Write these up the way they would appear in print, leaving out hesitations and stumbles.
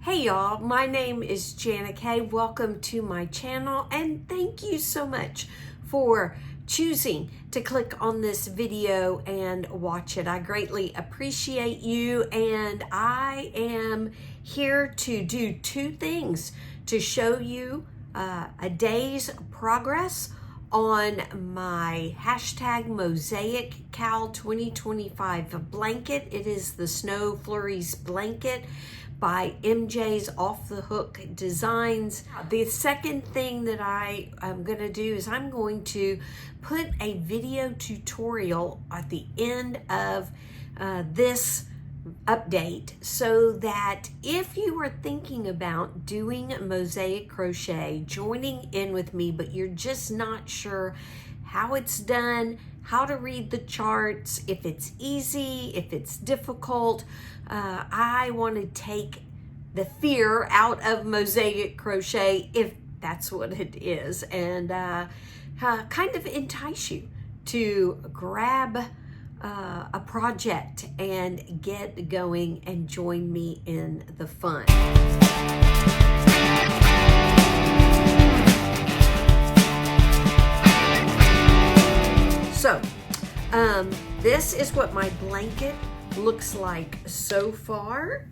Hey y'all, my name is Jana Kay. Welcome to my channel and thank you so much for choosing to click on this video and watch it. I greatly appreciate you, and I am here to do two things: to show you a day's progress on my hashtag Mosaic Cal 2025 blanket. It is the Snowflurries blanket by MJ's Off the Hook Designs. The second thing that I am going to do is I'm going to put a video tutorial at the end of this update, so that if you are thinking about doing mosaic crochet, joining in with me, but you're just not sure how it's done, how to read the charts, if it's easy, if it's difficult, I want to take the fear out of mosaic crochet, if that's what it is, and kind of entice you to grab a project and get going and join me in the fun. So, this is what my blanket looks like so far,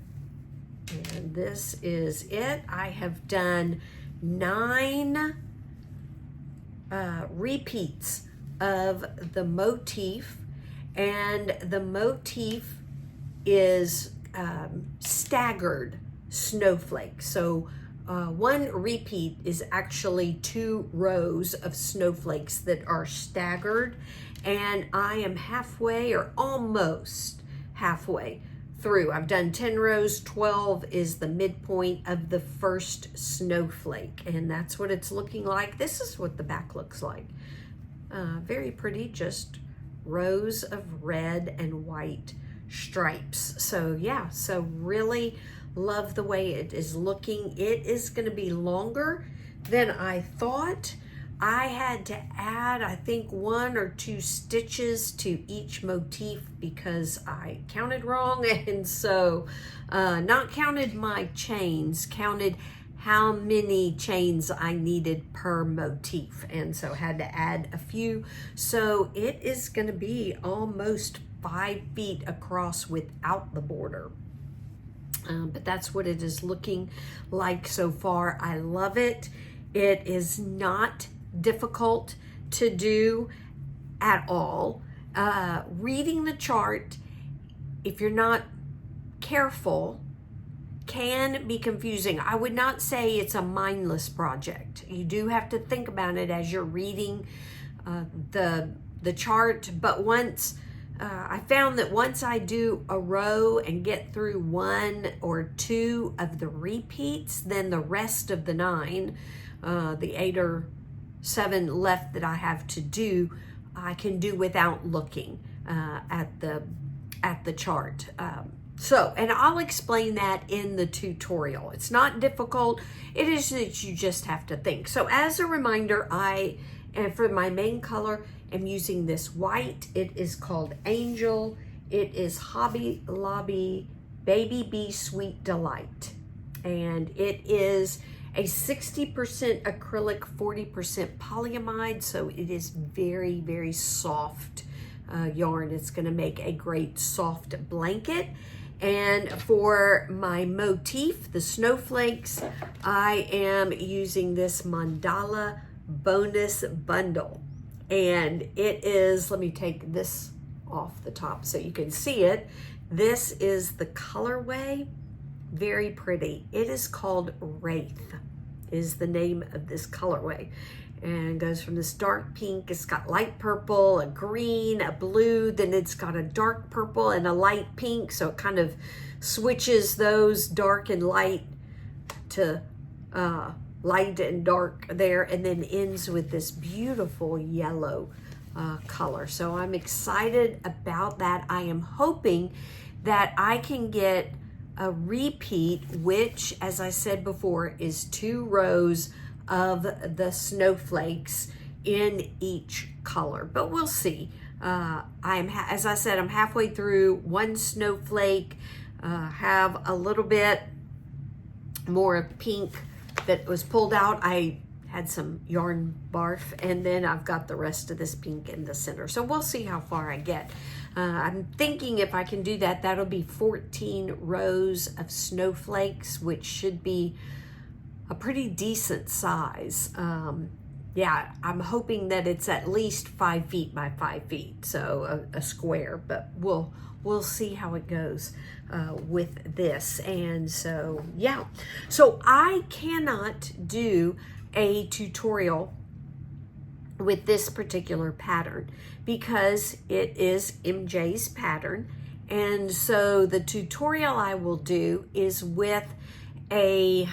and this is it. I have done 9 repeats of the motif, and the motif is staggered snowflakes. So one repeat is actually 2 rows of snowflakes that are staggered, and I am halfway or almost halfway through. I've done 10 rows. 12 is the midpoint of the first snowflake, and that's what it's looking like. This is what the back looks like. Very pretty, just rows of red and white stripes. So yeah, so really love the way it is looking. It is going to be longer than I thought. I had to add, I think, 1 or 2 stitches to each motif because I counted wrong, and so not counted my chains, counted how many chains I needed per motif, and so had to add a few. So it is going to be almost 5 feet across without the border. But that's what it is looking like so far. I love it. It is not difficult to do at all. Reading the chart, if you're not careful, can be confusing. I would not say it's a mindless project. You do have to think about it as you're reading the chart, but once I found that once I do a row and get through 1 or 2 of the repeats, then the rest of the 9, the 8 or 7 left that I have to do, I can do without looking at the chart. And I'll explain that in the tutorial. It's not difficult. It is that you just have to think. So as a reminder, and for my main color, I'm using this white. It is called Angel. It is Hobby Lobby Baby Bee Sweet Delight. And it is a 60% acrylic, 40% polyamide. So it is very, very soft yarn. It's going to make a great soft blanket. And for my motif, the snowflakes, I am using this Mandala Bonus Bundle. And it is, let me take this off the top so you can see it. This is the colorway. Very pretty. It is called Wraith, is the name of this colorway. And goes from this dark pink, it's got light purple, a green, a blue, then it's got a dark purple and a light pink, so it kind of switches those dark and light to light and dark there, and then ends with this beautiful yellow color. So I'm excited about that. I am hoping that I can get a repeat, which, as I said before, is 2 rows of the snowflakes in each color, but we'll see. As I said, I'm halfway through 1 snowflake, have a little bit more pink that was pulled out. I had some yarn barf, and then I've got the rest of this pink in the center. So we'll see how far I get. I'm thinking if I can do that, that'll be 14 rows of snowflakes, which should be a pretty decent size. Yeah, I'm hoping that it's at least 5 feet by 5 feet, so a square, but we'll see how it goes with this. And so, yeah, so I cannot do a tutorial with this particular pattern because it is MJ's pattern. And so the tutorial I will do is with a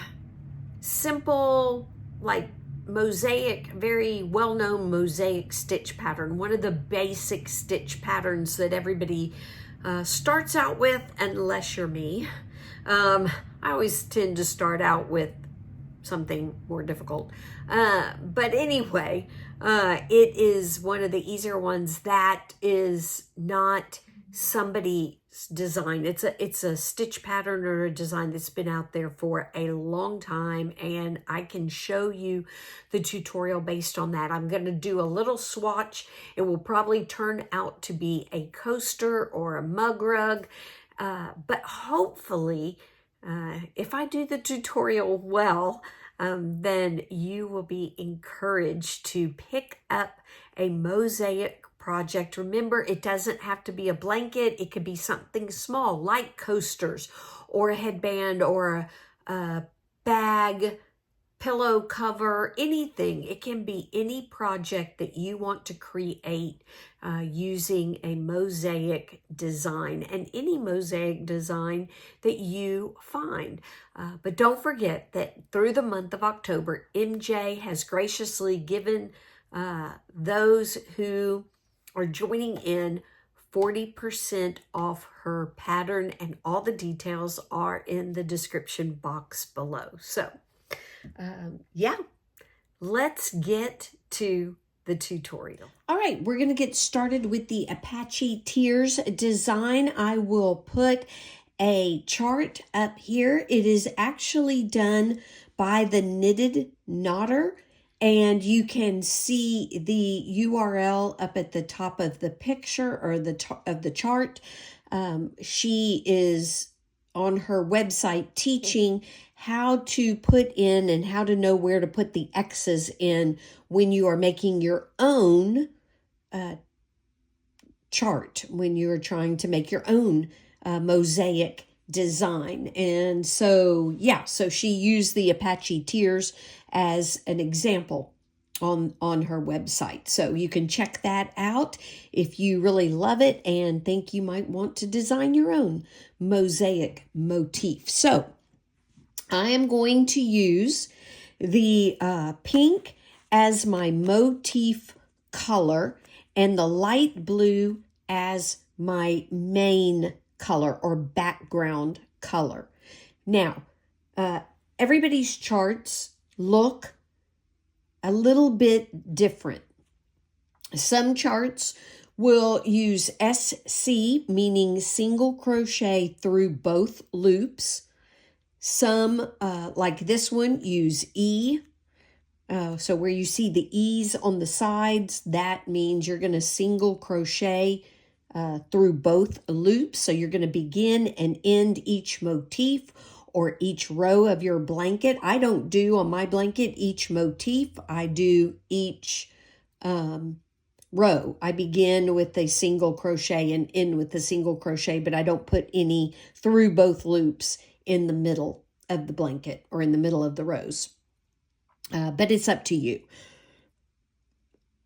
simple, like, mosaic, very well-known mosaic stitch pattern, one of the basic stitch patterns that everybody starts out with, unless you're me. I always tend to start out with something more difficult. But anyway, it is one of the easier ones that is not somebody's design. It's a stitch pattern or a design that's been out there for a long time, and I can show you the tutorial based on that. I'm going to do a little swatch. It will probably turn out to be a coaster or a mug rug, but hopefully if I do the tutorial well, then you will be encouraged to pick up a mosaic project. Remember, it doesn't have to be a blanket. It could be something small like coasters or a headband or a bag, pillow cover, anything. It can be any project that you want to create using a mosaic design, and any mosaic design that you find. But don't forget that through the month of October, MJ has graciously given those who are joining in 40% off her pattern, and all the details are in the description box below. So yeah, let's get to the tutorial. All right, we're going to get started with the Apache Tears design. I will put a chart up here. It is actually done by the Knitted Knotter, and you can see the URL up at the top of the picture or the top of the chart. She is on her website teaching how to put in and how to know where to put the X's in when you are making your own chart, when you're trying to make your own mosaic design. And so, yeah, so she used the Apache Tears as an example on her website. So you can check that out if you really love it and think you might want to design your own mosaic motif. So I am going to use the pink as my motif color and the light blue as my main color or background color. Now, everybody's charts look a little bit different. Some charts will use SC, meaning single crochet through both loops. Some, like this one, use E. So where you see the E's on the sides, that means you're going to single crochet through both loops. So you're going to begin and end each motif or each row of your blanket. I don't do on my blanket each motif. I do each row. I begin with a single crochet and end with a single crochet, but I don't put any through both loops in the middle of the blanket or in the middle of the rows. But it's up to you.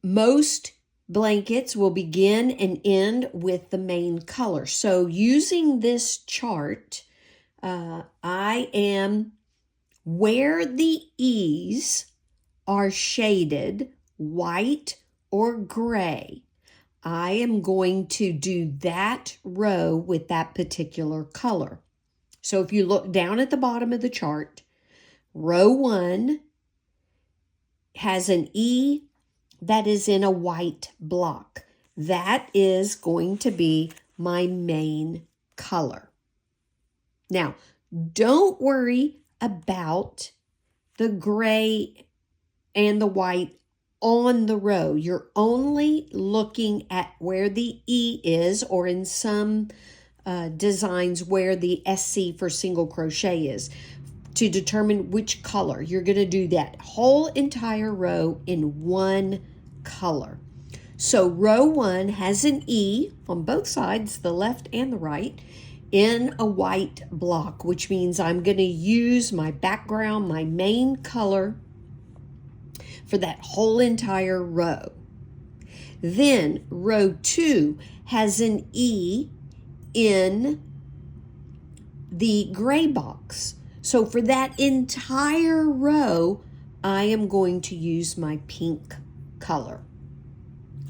Most blankets will begin and end with the main color. So using this chart, I am where the E's are shaded white or gray. I am going to do that row with that particular color. So if you look down at the bottom of the chart, row 1 has an E that is in a white block. That is going to be my main color. Now, don't worry about the gray and the white on the row. You're only looking at where the E is, or in some designs where the SC for single crochet is, to determine which color. You're going to do that whole entire row in one color. So row 1 has an E on both sides, the left and the right, in a white block, which means I'm going to use my background, my main color, for that whole entire row. Then row 2 has an E in the gray box. So for that entire row, I am going to use my pink color.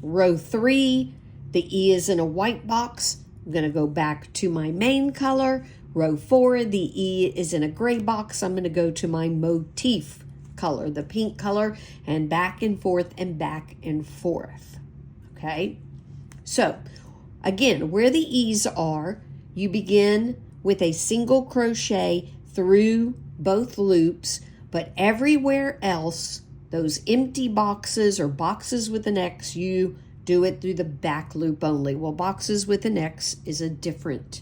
Row 3, the E is in a white box. I'm going to go back to my main color. Row 4, the E is in a gray box. I'm going to go to my motif color, the pink color, and back and forth and back and forth. Okay? So, again, where the E's are, you begin with a single crochet through both loops, but everywhere else, those empty boxes or boxes with an X, you do it through the back loop only. Well, boxes with an X is a different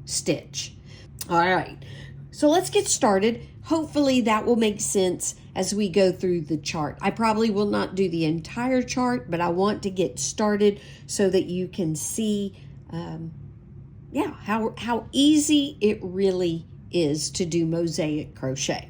stitch. All right, so let's get started. Hopefully that will make sense as we go through the chart. I probably will not do the entire chart, but I want to get started so that you can see how easy it really is to do mosaic crochet.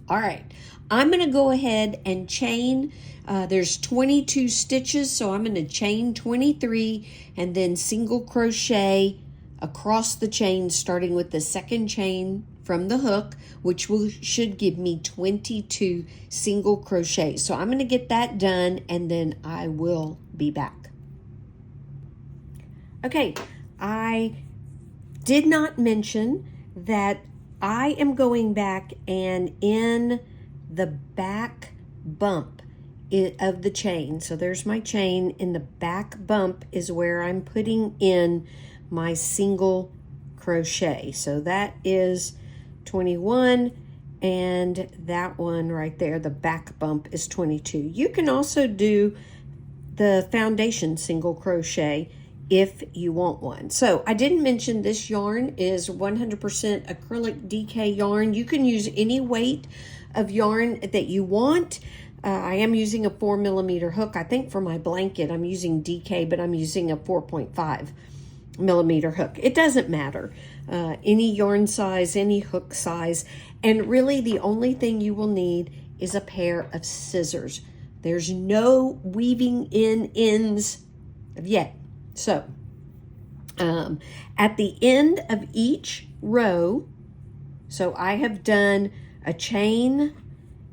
All right, I'm going to go ahead and chain. There's 22 stitches, so I'm going to chain 23 and then single crochet across the chain, starting with the second chain from the hook, which should give me 22 single crochets. So I'm going to get that done and then I will be back. Okay, I did not mention that I am going back, and in the back bump of the chain, so there's my chain, in the back bump is where I'm putting in my single crochet. So that is 21, and that one right there, the back bump, is 22. You can also do the foundation single crochet if you want one. So I didn't mention this yarn is 100% acrylic DK yarn. You can use any weight of yarn that you want. I am using a 4mm hook. I think for my blanket I'm using DK, but I'm using a 4.5mm hook. It doesn't matter. Any yarn size, any hook size, and really the only thing you will need is a pair of scissors. There's no weaving in ends yet. So at the end of each row, so I have done a chain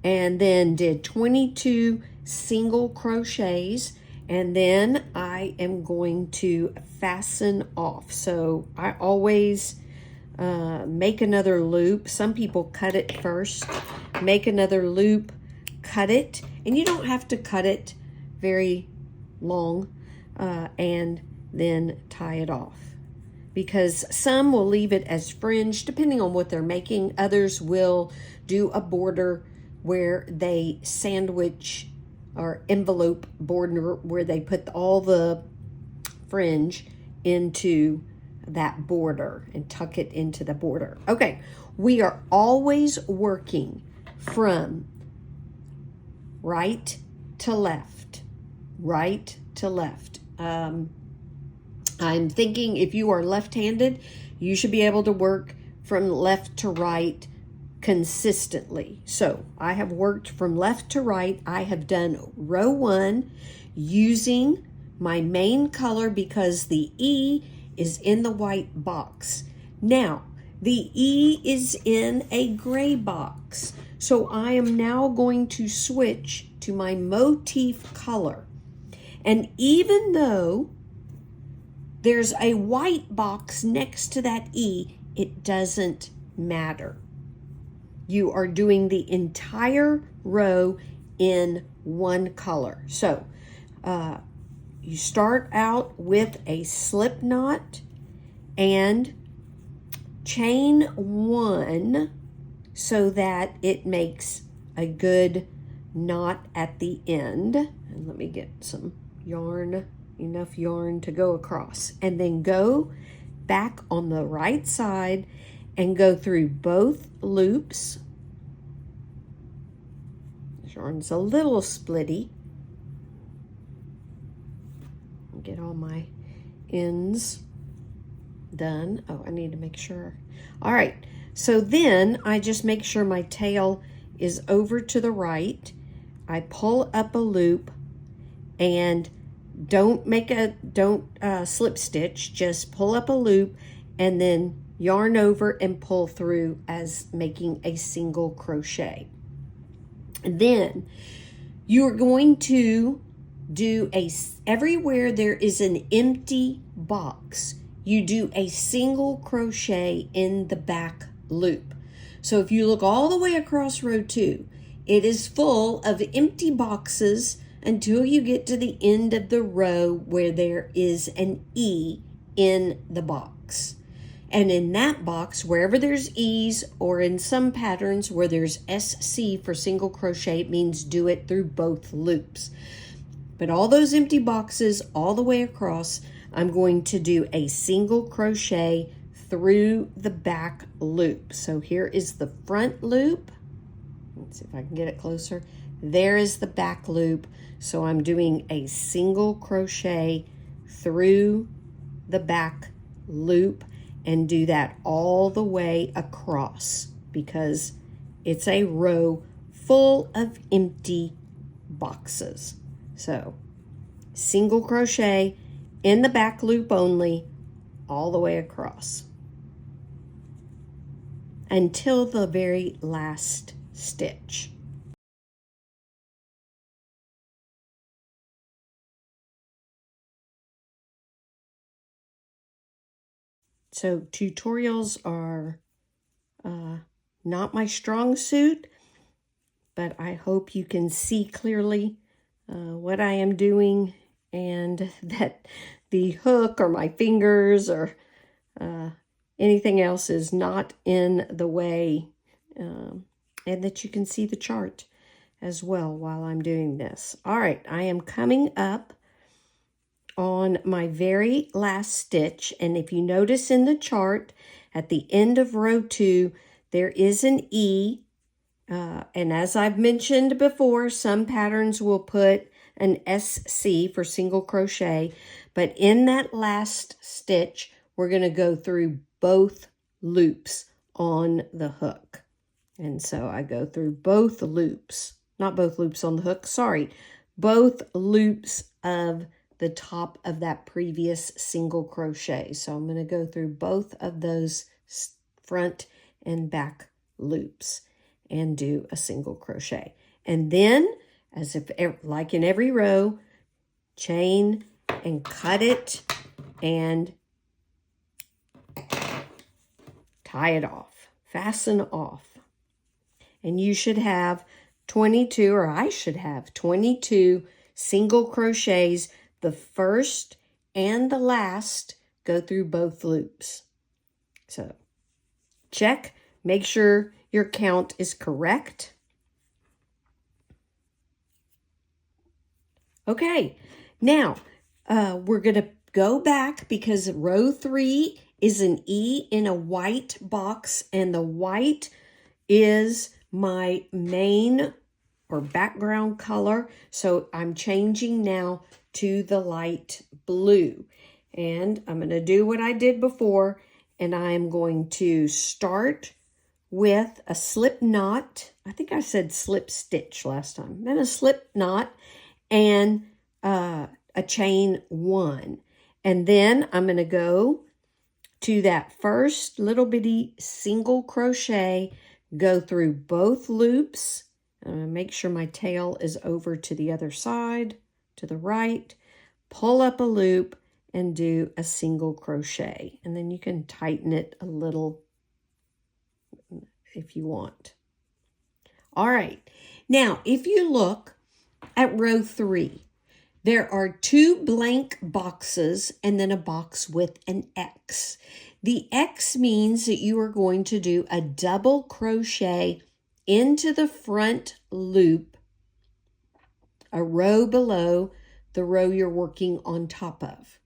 and then did 22 single crochets, and then I am going to fasten off. So I always make another loop. Some people cut it first, make another loop, cut it, and you don't have to cut it very long, and then tie it off, because some will leave it as fringe depending on what they're making. Others will do a border where they sandwich or envelope border, where they put all the fringe into that border and tuck it into the border. Okay, we are always working from right to left, right to left. I'm thinking if you are left-handed, you should be able to work from left to right consistently. So I have worked from left to right. I have done row 1 using my main color because the E is in the white box. Now, the E is in a gray box. So I am now going to switch to my motif color. And even though there's a white box next to that E, it doesn't matter. You are doing the entire row in one color. So you start out with a slip knot and chain 1 so that it makes a good knot at the end. And let me get some yarn, enough yarn to go across. And then go back on the right side and go through both loops. This yarn's a little splitty. Get all my ends done. Oh, I need to make sure. All right, so then I just make sure my tail is over to the right. I pull up a loop and don't slip stitch, just pull up a loop and then yarn over and pull through as making a single crochet. And then you're going to do everywhere there is an empty box, you do a single crochet in the back loop. So if you look all the way across row 2, it is full of empty boxes until you get to the end of the row where there is an E in the box. And in that box, wherever there's E's, or in some patterns where there's SC for single crochet, it means do it through both loops. But all those empty boxes all the way across, I'm going to do a single crochet through the back loop. So here is the front loop. Let's see if I can get it closer. There is the back loop. So I'm doing a single crochet through the back loop and do that all the way across because it's a row full of empty boxes. So single crochet in the back loop only all the way across until the very last stitch. So tutorials are not my strong suit, but I hope you can see clearly what I am doing and that the hook or my fingers or anything else is not in the way, and that you can see the chart as well while I'm doing this. All right, I am coming up on my very last stitch, and if you notice in the chart at the end of row 2 there is an E, and as I've mentioned before, some patterns will put an SC for single crochet, but in that last stitch we're going to go through both loops on the hook. And so I go through both loops, not both loops on the hook, sorry, both loops of the top of that previous single crochet. So I'm going to go through both of those front and back loops and do a single crochet. And then, as if like in every row, chain and cut it and tie it off, fasten off. And you should have 22, or I should have 22 single crochets. The first and the last go through both loops. So check, make sure your count is correct. Okay, now we're going to go back because row 3 is an E in a white box, and the white is my main or background color. So I'm changing now to the light blue, and I'm going to do what I did before, and I'm going to start with a slip knot. I think I said slip stitch last time. Then a slip knot and a chain 1, and then I'm going to go to that first little bitty single crochet, go through both loops, make sure my tail is over to the other side, to the right, pull up a loop and do a single crochet. And then you can tighten it a little if you want. All right, now if you look at row 3, there are 2 blank boxes and then a box with an X. The X means that you are going to do a double crochet into the front loop, a row below the row you're working on top of.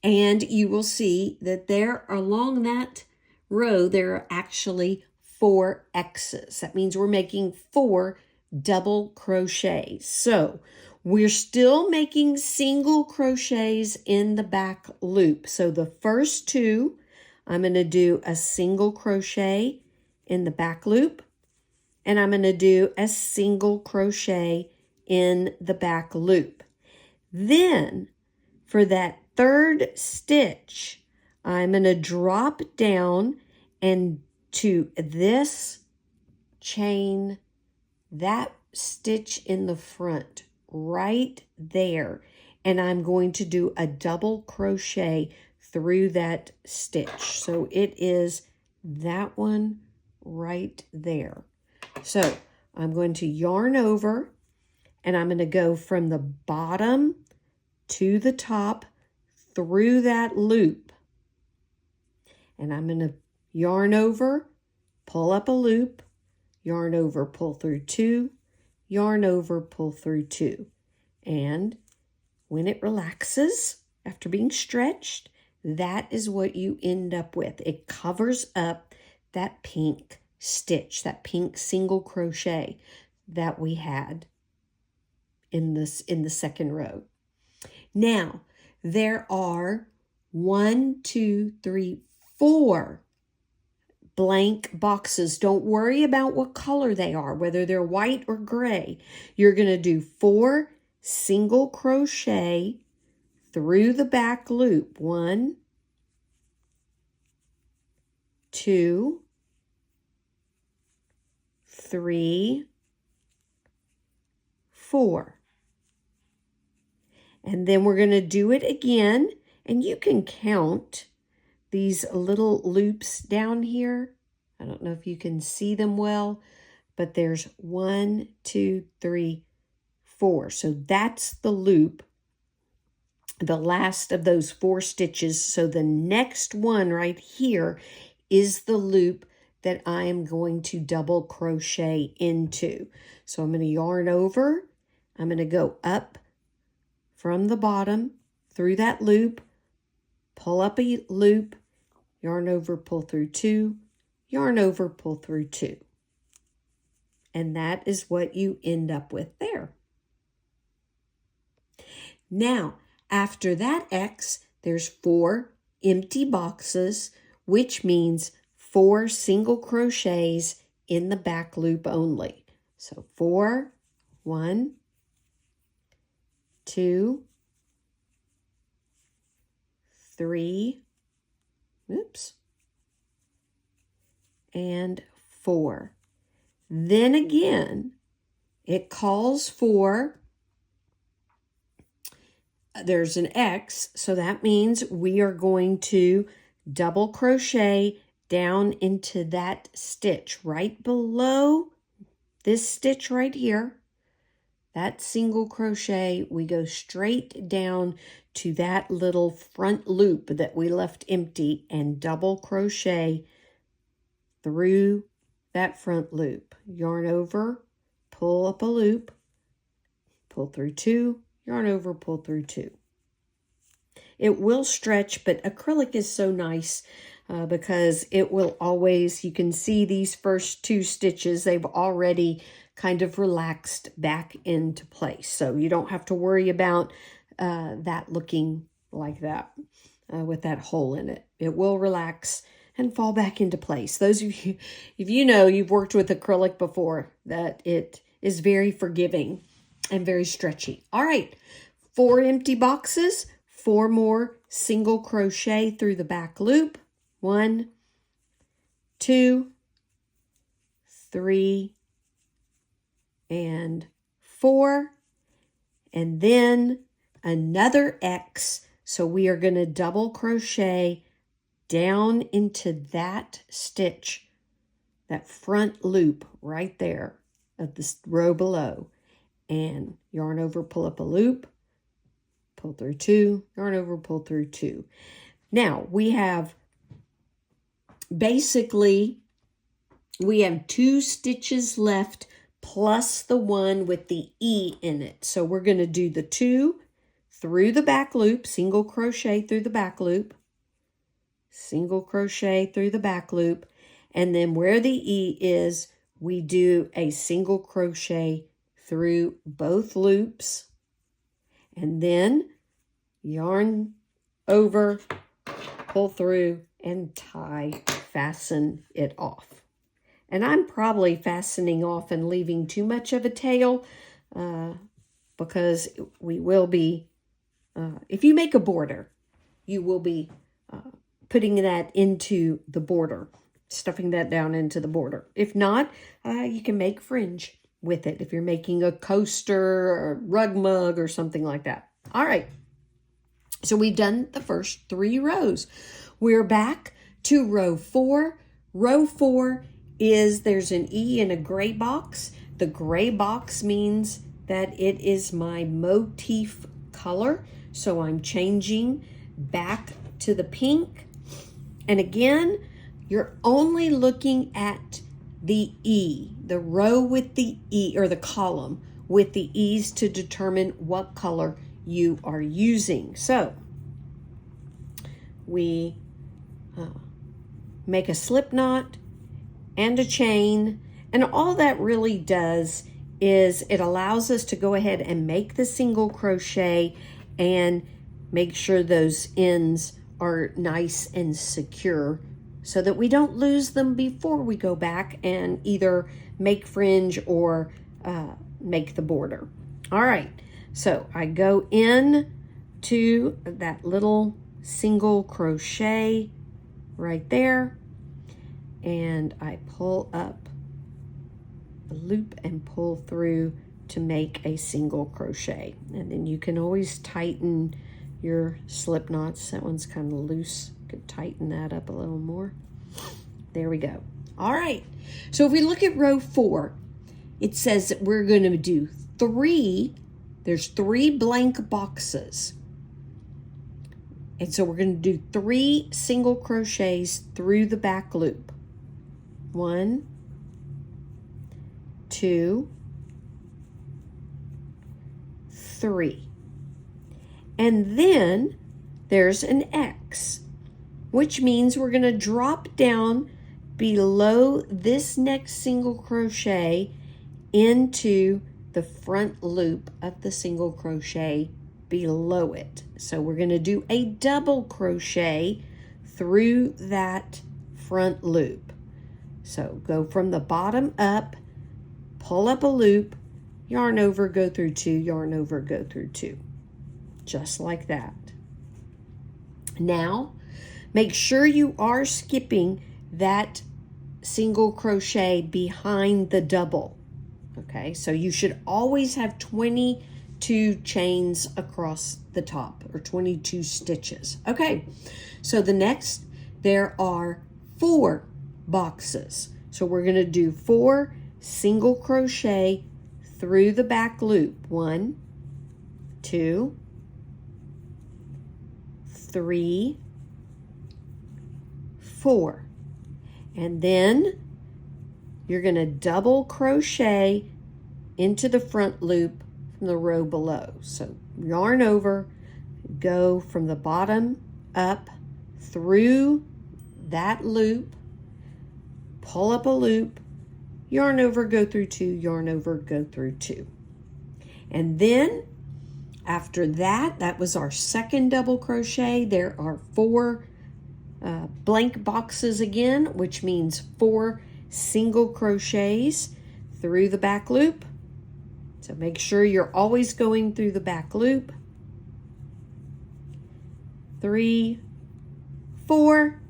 And you will see that there along that row, there are actually 4 X's. That means we're making 4 double crochets. So we're still making single crochets in the back loop. So the first 2, I'm going to do a single crochet in the back loop, and I'm going to do a single crochet in the back loop. Then for that 3rd stitch, I'm going to drop down and to this chain that stitch in the front right there, and I'm going to do a double crochet through that stitch. So it is that one right there. So I'm going to yarn over, and I'm going to go from the bottom to the top through that loop, and I'm going to yarn over, pull up a loop, yarn over, pull through 2, yarn over, pull through 2. And when it relaxes after being stretched, that is what you end up with. It covers up that pink stitch, that pink single crochet that we had in the 2nd row. Now, there are 1, 2, 3, 4 blank boxes. Don't worry about what color they are, whether they're white or gray. You're going to do 4 single crochet through the back loop. 1, 2, 3, 4. And then we're going to do it again, and you can count these little loops down here. I don't know if you can see them well, but there's 1, 2, 3, 4. So that's the loop, the last of those 4 stitches. So the next one right here is the loop that I am going to double crochet into. So I'm going to yarn over. I'm going to go up from the bottom through that loop, pull up a loop, yarn over, pull through 2, yarn over, pull through 2. And that is what you end up with there. Now, after that X, there's 4 empty boxes, which means 4 single crochets in the back loop only. So 4, 1, 2, 3, and 4. Then again, it calls for, there's an X, so that means we are going to double crochet down into that stitch right below this stitch right here. That single crochet, we go straight down to that little front loop that we left empty and double crochet through that front loop. Yarn over, pull up a loop, pull through 2, yarn over, pull through 2. It will stretch, but acrylic is so nice because it will always, you can see these first 2 stitches, they've already kind of relaxed back into place. So you don't have to worry about that looking like that with that hole in it. It will relax and fall back into place. Those of you, if you know you've worked with acrylic before, that it is very forgiving and very stretchy. All right, 4 empty boxes, 4 more single crochet through the back loop. 1, 2, 3, and 4, and then another X. So we are going to double crochet down into that stitch, that front loop right there of this row below, and yarn over, pull up a loop, pull through 2, yarn over, pull through 2. Now we have basically, we have 2 stitches left plus the one with the E in it. So we're going to do the 2 through the back loop, single crochet through the back loop, single crochet through the back loop, and then where the E is, we do a single crochet through both loops, and then yarn over, pull through, and tie, fasten it off. And I'm probably fastening off and leaving too much of a tail because we will be, if you make a border, you will be putting that into the border, stuffing that down into the border. If not, you can make fringe with it if you're making a coaster or rug mug or something like that. All right. So we've done the first 3 rows. We're back to row 4. Row 4 is there's an E in a gray box. The gray box means that it is my motif color. So I'm changing back to the pink. And again, you're only looking at the E, the row with the E, or the column with the E's to determine what color you are using. So we make a slip knot and a chain, and all that really does is it allows us to go ahead and make the single crochet and make sure those ends are nice and secure so that we don't lose them before we go back and either make fringe or make the border. All right, so I go in to that little single crochet right there, and I pull up a loop and pull through to make a single crochet. And then you can always tighten your slip knots. That one's kind of loose. You could tighten that up a little more. There we go. All right. So if we look at row 4, it says that we're going to do 3. There's 3 blank boxes. And so we're going to do 3 single crochets through the back loop. 1, 2, 3. And then there's an X, which means we're going to drop down below this next single crochet into the front loop of the single crochet below it. So we're going to do a double crochet through that front loop. So go from the bottom up, pull up a loop, yarn over, go through 2, yarn over, go through 2. Just like that. Now, make sure you are skipping that single crochet behind the double. Okay, so you should always have 22 chains across the top, or 22 stitches. Okay, so the next, there are 4 boxes. So we're going to do 4 single crochet through the back loop. 1, 2, 3, 4. And then you're going to double crochet into the front loop from the row below. So yarn over, go from the bottom up through that loop, pull up a loop, yarn over, go through 2, yarn over, go through 2. And then after that, that was our second double crochet. There are 4 blank boxes again, which means 4 single crochets through the back loop. So make sure you're always going through the back loop. 3, 4,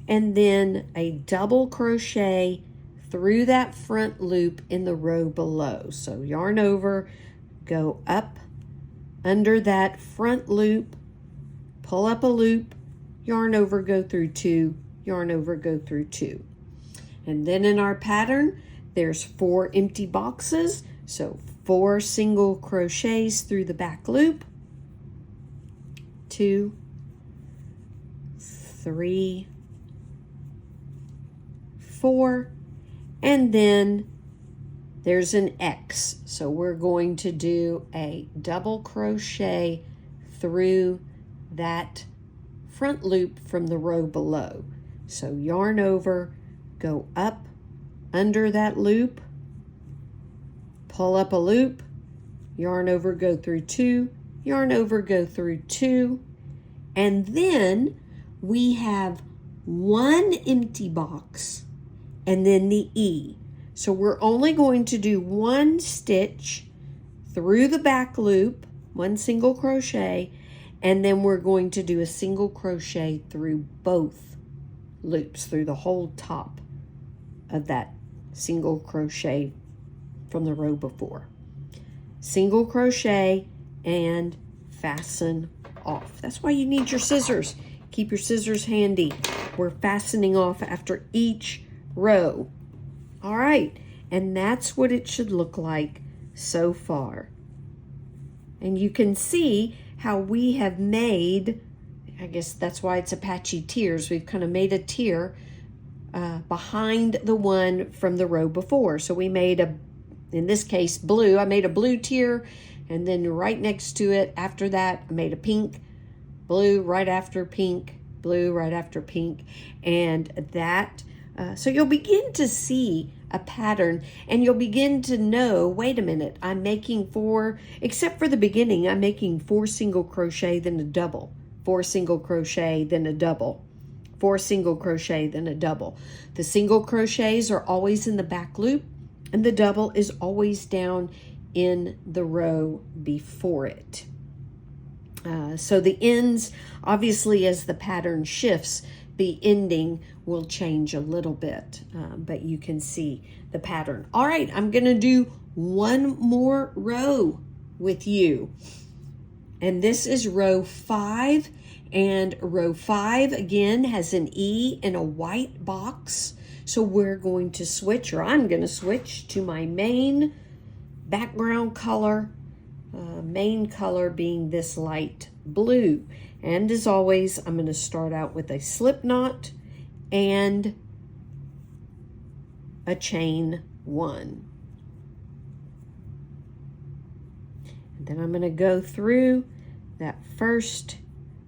and then a double crochet through that front loop in the row below. So yarn over, go up under that front loop, pull up a loop, yarn over, go through 2, yarn over, go through 2. And then in our pattern, there's 4 empty boxes. So 4 single crochets through the back loop, 2, 3, 4, and then there's an X. So we're going to do a double crochet through that front loop from the row below. So yarn over, go up under that loop, pull up a loop, yarn over, go through 2, yarn over, go through 2, and then we have one empty box and then the E. So we're only going to do one stitch through the back loop, one single crochet, and then we're going to do a single crochet through both loops, through the whole top of that single crochet from the row before. Single crochet and fasten off. That's why you need your scissors. Keep your scissors handy. We're fastening off after each row. All right, and that's what it should look like so far. And you can see how we have made, I guess that's why it's Apache Tears. We've kind of made a tier behind the one from the row before. So we made in this case, blue. I made a blue tier, and then right next to it, after that, I made a pink, blue right after pink, blue right after pink, and that, so you'll begin to see a pattern, and you'll begin to know, wait a minute, I'm making 4, except for the beginning, I'm making 4 single crochet, then a double, 4 single crochet, then a double, 4 single crochet, then a double. The single crochets are always in the back loop, and the double is always down in the row before it. So the ends, obviously as the pattern shifts, the ending will change a little bit, but you can see the pattern. All right, I'm gonna do one more row with you. And this is row 5, and row 5 again has an E in a white box. So we're going to switch, or I'm going to switch to my main background color, main color being this light blue. And as always, I'm going to start out with a slip knot and a chain 1. And then I'm going to go through that first,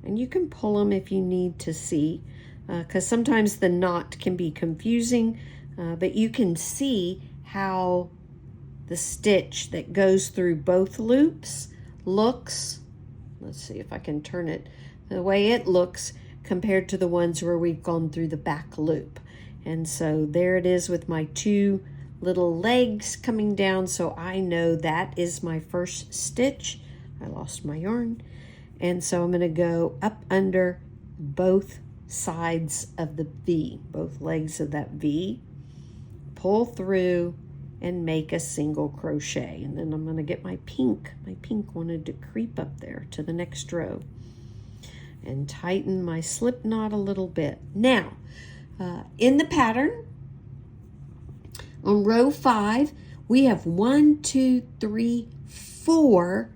and you can pull them if you need to see, because sometimes the knot can be confusing, but you can see how the stitch that goes through both loops looks. Let's see if I can turn it the way it looks compared to the ones where we've gone through the back loop. And so there it is with my 2 little legs coming down, so I know that is my first stitch. I lost my yarn, and so I'm going to go up under both sides of the V, both legs of that V, pull through and make a single crochet. And then I'm going to get my pink wanted to creep up there to the next row and tighten my slip knot a little bit. Now in the pattern on row 5 we have 1, 2, 3, 4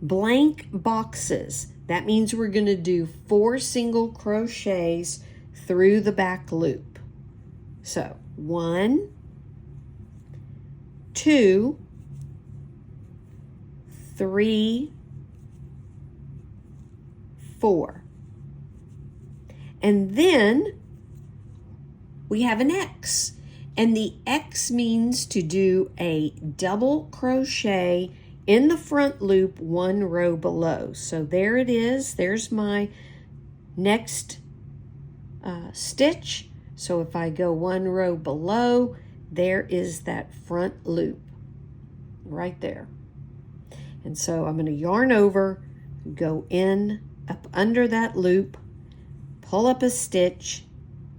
blank boxes. That means we're going to do 4 single crochets through the back loop. So 1, 2, 3, 4. And then we have an X. And the X means to do a double crochet in the front loop 1 row below. So there it is. There's my next stitch. So if I go 1 row below, there is that front loop right there. And so I'm going to yarn over, go in up under that loop, pull up a stitch,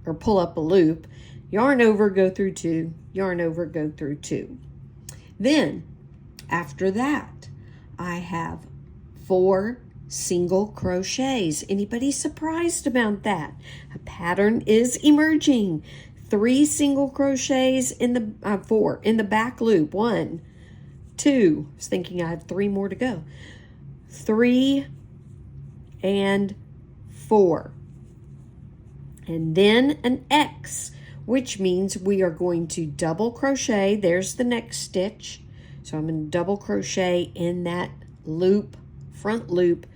or pull up a loop, yarn over, go through 2, yarn over, go through 2. Then after that, I have 4 single crochets. Anybody surprised about that? A pattern is emerging. 3 single crochets in the 4 in the back loop. 1, 2. I was thinking I have 3 more to go. 3 and 4. And then an X. which means we are going to double crochet. There's the next stitch. So I'm going to double crochet in that loop, front loop,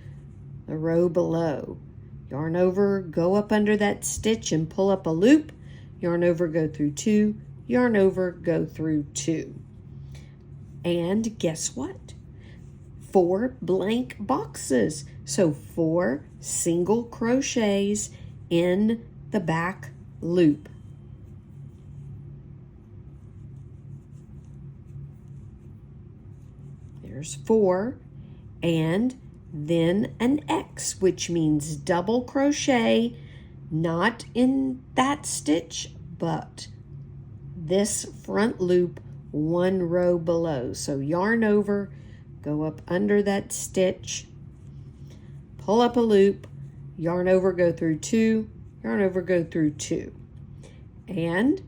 the row below. Yarn over, go up under that stitch and pull up a loop. Yarn over, go through 2. Yarn over, go through 2. And guess what? 4 blank boxes. So 4 single crochets in the back loop. There's 4, and then an X, which means double crochet, not in that stitch, but this front loop 1 row below. So yarn over, go up under that stitch, pull up a loop, yarn over, go through 2, yarn over, go through 2. And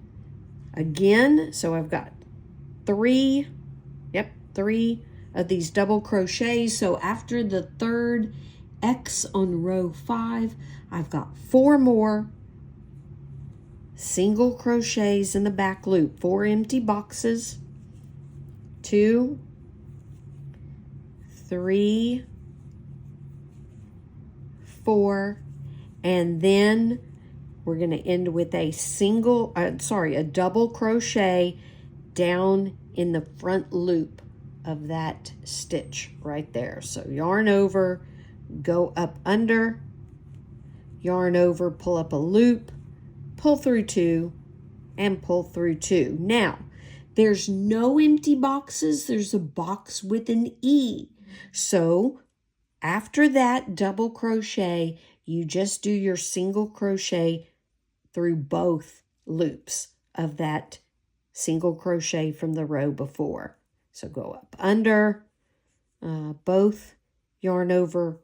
again, so I've got 3 of these double crochets. So after the 3rd X on row 5, I've got 4 more single crochets in the back loop, 4 empty boxes, 2, 3, 4, and then we're going to end with a a double crochet down in the front loop of that stitch right there. So yarn over, go up under, yarn over, pull up a loop, pull through 2, and pull through 2. Now, there's no empty boxes. There's a box with an E. So after that double crochet, you just do your single crochet through both loops of that single crochet from the row before. So go up under both, yarn over,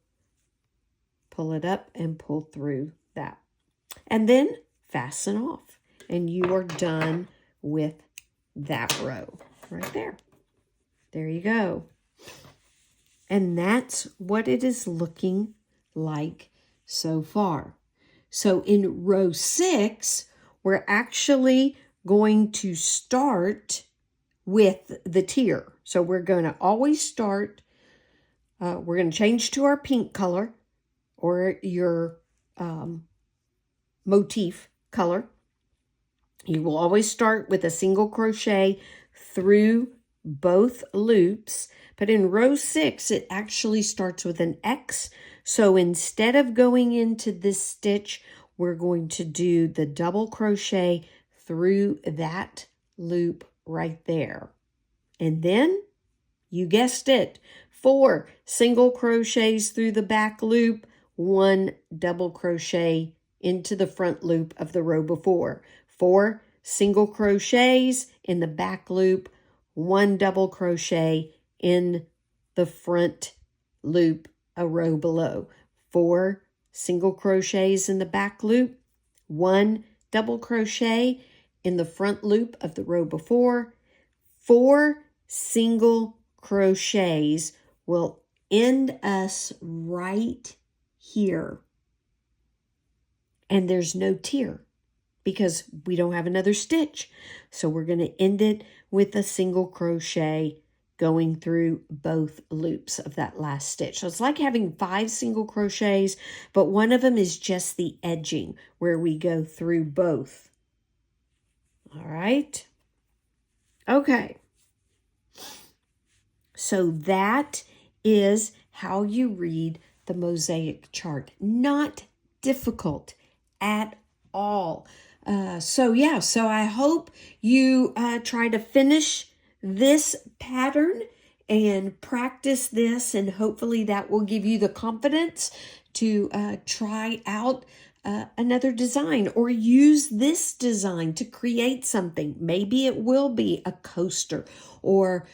pull it up, and pull through that. And then fasten off, and you are done with that row right there. There you go. And that's what it is looking like so far. So in row 6, we're actually going to start with the tier. So we're going to always start, we're going to change to our pink color or your motif color. You will always start with a single crochet through both loops, but in row 6, it actually starts with an X. So instead of going into this stitch, we're going to do the double crochet through that loop right there. And then, you guessed it, 4 single crochets through the back loop, 1 double crochet into the front loop of the row before. 4 single crochets in the back loop, 1 double crochet in the front loop a row below. 4 single crochets in the back loop, 1 double crochet in the front loop of the row before. 4 single crochets will end us right here. And there's no tier because we don't have another stitch. So we're going to end it with a single crochet going through both loops of that last stitch. So it's like having 5 single crochets, but one of them is just the edging where we go through both. All right. Okay. So that is how you read the mosaic chart. Not difficult at all. So I hope you try to finish this pattern and practice this, and hopefully that will give you the confidence to try out another design or use this design to create something. Maybe it will be a coaster, or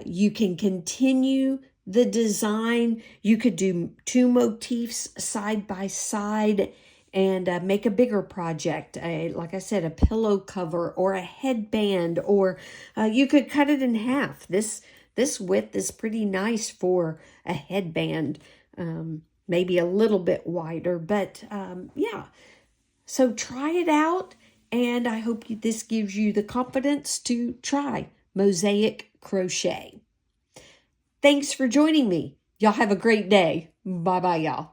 you can continue the design. You could do 2 motifs side by side and make a bigger project, like I said, a pillow cover or a headband, or you could cut it in half. This width is pretty nice for a headband, maybe a little bit wider, but yeah. So try it out And I hope this gives you the confidence to try Mosaic Crochet. Thanks for joining me. Y'all have a great day. Bye-bye, y'all.